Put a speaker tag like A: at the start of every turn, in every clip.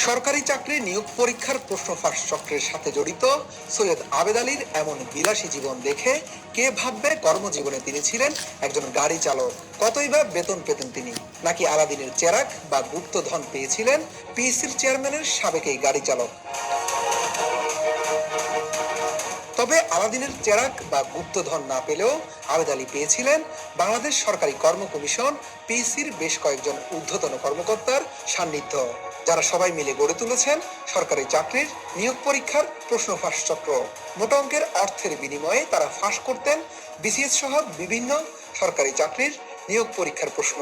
A: সরকারি চাকরি নিয়োগ পরীক্ষার প্রশ্ন ফাঁস চক্রের সাথে জড়িত সৈয়দ আবেদ আলীর এমন বিলাসী জীবন দেখে কে ভাববে কর্মজীবনে তিনি ছিলেন একজন গাড়ি চালক। কতই বা বেতন পেতেন তিনি, নাকি আলাদিনের চেরাগ বা গুপ্তধন পেয়েছিলেন পিএসসির চেয়ারম্যানের সাবেক এই গাড়ি চালক। তবে আলাদিনের চেরাগ বা গুপ্তধন না পেলেও আবেদ আলী পেয়েছিলেন বাংলাদেশ সরকারি কর্ম কমিশন পিএসসির বেশ কয়েকজন ঊর্ধ্বতন কর্মকর্তার সান্নিধ্য, যারা সবাই মিলে গড়ে তুলেছেন সরকারি চাকরির নিয়োগ পরীক্ষার প্রশ্ন ফাঁস চক্র। মোটা অঙ্কের অর্থের বিনিময়ে তারা ফাঁস করতেন বিসিএস সহ বিভিন্ন সরকারি চাকরির নিয়োগ পরীক্ষার প্রশ্ন।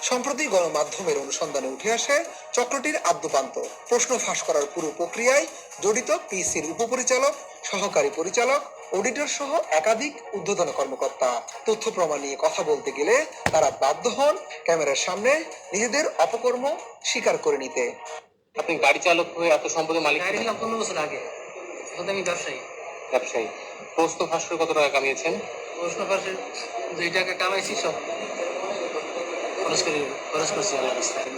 A: সম্প্রতি গণমাধ্যমের অনুসন্ধানে উঠে আসে চক্রটির আদ্যপান্ত। প্রশ্ন ফাঁস করার পুরো প্রক্রিয়ায় জড়িত পিএসসির উপপরিচালক, সহকারী পরিচালক, অডিটর সহ একাধিক ঊর্ধ্বতন কর্মকর্তা। তথ্য প্রমাণ নিয়ে কথা বলতে গেলে তারা বাধ্য হন ক্যামেরার সামনে নিজেদের অপকর্ম স্বীকার করে নিতে।
B: আপনি গাড়ি চালক হয়ে এত সম্পদের মালিক?
C: গাড়ি কিনলাম 15 বছর আগে। এখন আমি ব্যবসায়ী।
B: প্রশ্ন ফাঁস করে কত টাকা কামিয়েছেন?
C: প্রশ্ন ফাঁসে যেই টাকা কামাইছি সব খরচ করছি আল্লাহর রাস্তায়।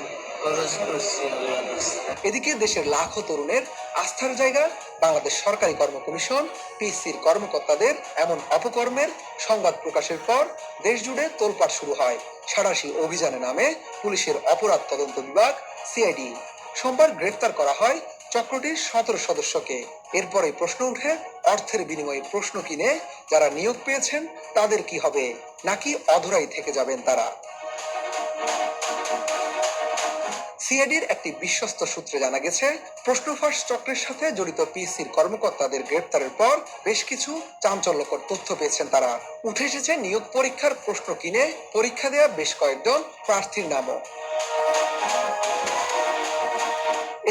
A: এদিকে দেশের লাখো তরুণের আস্থার জায়গা বাংলাদেশ সরকারি কর্ম কমিশন পিএসসির কর্মকর্তাদের এমন অপকর্মের সংবাদ প্রকাশের পর দেশ জুড়ে তোলপাড় শুরু হয়। সাঁড়াশি অভিযানে নামে পুলিশের অপরাধ তদন্ত বিভাগ সিআইডি। সোমবার গ্রেফতার করা হয় চক্রটির 17 সদস্যকে। এরপরে প্রশ্ন উঠে, অর্থের বিনিময়ে প্রশ্ন কিনে যারা নিয়োগ পেয়েছেন তাদের কি হবে, নাকি অধরাই থেকে যাবেন তারা? সিআইডির একটি বিশ্বস্ত সূত্রে জানা গেছে, প্রশ্ন ফাঁস চক্রের সাথে জড়িত পিএসসির কর্মকর্তাদের গ্রেপ্তারের পর বেশ কিছু চাঞ্চল্যকর তথ্য পেয়েছেন তারা। উঠে এসেছে নিয়োগ পরীক্ষার প্রশ্ন কিনে পরীক্ষা দেওয়া বেশ কয়েকজন প্রার্থীর নামও।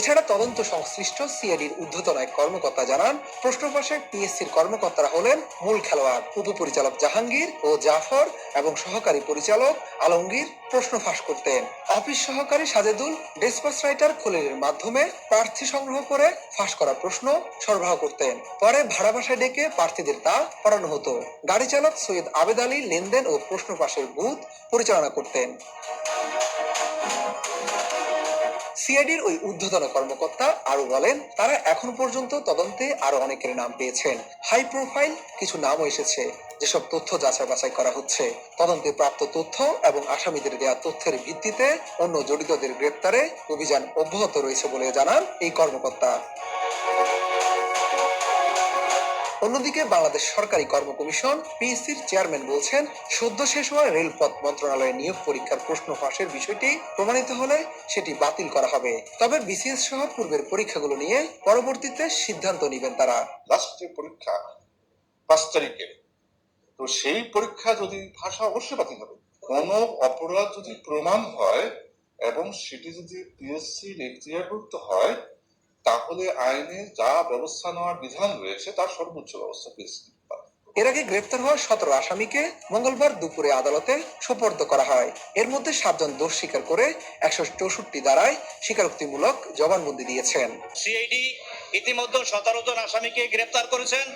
A: এছাড়া তদন্ত সংশ্লিষ্ট সিআইডির ঊর্ধ্বতন এক কর্মকর্তা জানান, প্রশ্ন ফাঁসে পিএসসির কর্মকর্তারা হলেন মূল খেলোয়াড়। উপপরিচালক জাহাঙ্গীর ও জাফর এবং সহকারী পরিচালক আলমগীর প্রশ্ন ফাঁস করতেন। অফিস সহকারী সাজেদুল ডেসপাস রাইটার খলিলের মাধ্যমে প্রার্থী সংগ্রহ করে ফাঁস করা প্রশ্ন সরবরাহ করতেন। পরে ভাড়া বাসায় ডেকে প্রার্থীদের তা পড়ানো হতো। গাড়ি চালক সৈয়দ আবেদ আলী লেনদেন ও প্রশ্ন ফাঁসের বুথ পরিচালনা করতেন। সিআইডির ওই ঊর্ধ্বতন কর্মকর্তা আরো বলেন, তারা এখন পর্যন্ত তদন্তে আরো অনেকের নাম পেয়েছেন। হাই প্রোফাইল কিছু নামও এসেছে, যেসব তথ্য যাচাই বাছাই করা হচ্ছে। তদন্তে প্রাপ্ত তথ্য এবং আসামিদের দেওয়া তথ্যের ভিত্তিতে অন্য জড়িতদের গ্রেপ্তারে অভিযান অব্যাহত রয়েছে বলে জানান এই কর্মকর্তা। অন্যদিকে বাংলাদেশ সরকারি কর্ম কমিশন পিএসসির চেয়ারম্যান বলছেন, সদ্য শেষ হওয়া রেলপথ মন্ত্রণালয়ের নিয়োগ পরীক্ষার প্রশ্ন ফাঁসের বিষয়টি প্রমাণিত হলে সেটি বাতিল করা হবে। তবে বিসিএস সহ পূর্বের পরীক্ষাগুলো নিয়ে পরবর্তীতে সিদ্ধান্ত নেবেন তারা।
D: লাস্টের পরীক্ষা 5 তারিখে, তো সেই পরীক্ষা যদি ভাষা অবশ্যই বাতিল হবে। কোন অপরাধ যদি প্রমাণ হয় এবং সেটি যদি পিএসসি এখতিয়ারভুক্ত হয়, তাহলে আইনে যা ব্যবস্থা নেওয়ার বিধান রয়েছে তার সর্বোচ্চ ব্যবস্থা পিএসসি।
A: এর আগে গ্রেপ্তার হওয়া 17 আসামিকে মঙ্গলবার দুপুরে আদালতে সোপর্দ করা হয়। এর মধ্যে 7 জন দোষ স্বীকার করে 164 ধারায় স্বীকারোক্তিমূলক জবানবন্দি দিয়েছেন।
E: সিআইডি ইতিমধ্যে 17 জন আসামিকে গ্রেপ্তার করেছেন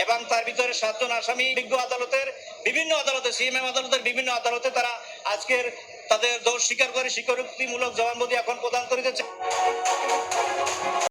E: এবং তার ভিতরে 7 জন আসামি বিজ্ঞ আদালতের বিভিন্ন আদালতে, সিএমএম আদালতের বিভিন্ন আদালতে তারা আজকের তাদের দোষ স্বীকার করে স্বীকারোক্তিমূলক জবানবন্দি এখন প্রদান করিতেছে।